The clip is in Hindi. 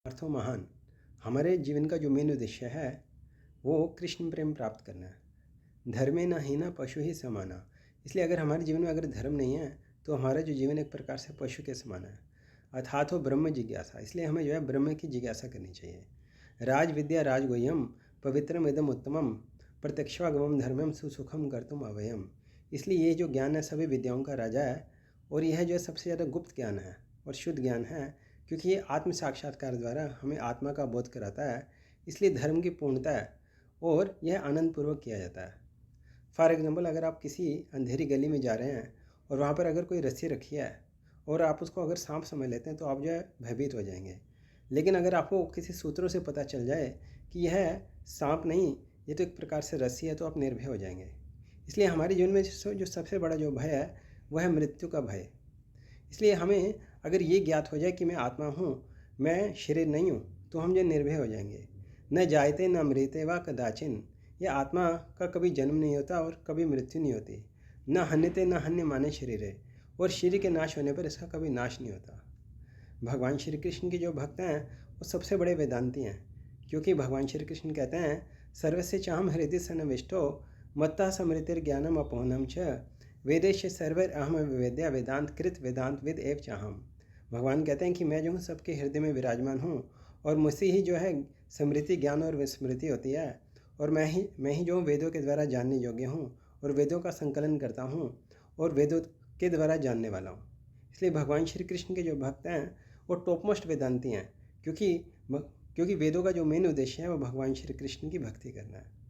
अर्थों महान। हमारे जीवन का जो मेन उद्देश्य है वो कृष्ण प्रेम प्राप्त करना है। धर्मे न हीना पशु ही समाना। इसलिए अगर हमारे जीवन में अगर धर्म नहीं है तो हमारा जो जीवन एक प्रकार से पशु के समान है। अर्थात ब्रह्म जिज्ञासा। इसलिए हमें जो है ब्रह्म की जिज्ञासा करनी चाहिए। राज विद्या राजगुह्यम पवित्रम इदम उत्तमम प्रत्यक्षागमम धर्मम सुसुखम कर्तुम अवयम। इसलिए ये जो ज्ञान है सभी विद्याओं का राजा है और यह जो है सबसे ज़्यादा गुप्त ज्ञान है और शुद्ध ज्ञान है, क्योंकि ये आत्म साक्षात्कार द्वारा हमें आत्मा का बोध कराता है। इसलिए धर्म की पूर्णता है और यह आनंदपूर्वक किया जाता है। फॉर एग्जाम्पल, अगर आप किसी अंधेरी गली में जा रहे हैं और वहाँ पर अगर कोई रस्सी रखी है और आप उसको अगर सांप समझ लेते हैं तो आप जो है भयभीत हो जाएंगे। लेकिन अगर आपको किसी सूत्रों से पता चल जाए कि यह सांप नहीं, ये तो एक प्रकार से रस्सी है, तो आप निर्भय हो जाएंगे। इसलिए हमारे जीवन में जो सबसे बड़ा जो भय है वह है मृत्यु का भय। इसलिए हमें अगर ये ज्ञात हो जाए कि मैं आत्मा हूँ, मैं शरीर नहीं हूँ, तो हम जो निर्भय हो जाएंगे। न जायते न मृते व कदाचिन। ये आत्मा का कभी जन्म नहीं होता और कभी मृत्यु नहीं होती। न हन्यते न हन्य माने शरीर है, और शरीर के नाश होने पर इसका कभी नाश नहीं होता। भगवान श्री कृष्ण के जो भक्त हैं वो सबसे बड़े वेदांती हैं, क्योंकि भगवान श्री कृष्ण कहते हैं सर्वस्य चाहम हृदय सन्निविष्टो मत्ता स्मृतिर ज्ञानम अपोहनम च वेदेश सर्वर अहम विवेद्या वेदांत कृत वेदांत विद एव चाहम। भगवान कहते हैं कि मैं जो हूँ सबके हृदय में विराजमान हूँ और मुझसे ही जो है स्मृति ज्ञान और विस्मृति होती है, और मैं ही जो हूँ वेदों के द्वारा जानने योग्य हूँ और वेदों का संकलन करता हूँ और वेदों के द्वारा जानने वाला हूँ। इसलिए भगवान श्री कृष्ण के जो भक्त हैं वो टॉप मोस्ट वेदांती हैं, क्योंकि वेदों का जो मेन उद्देश्य है वो भगवान श्री कृष्ण की भक्ति करना है।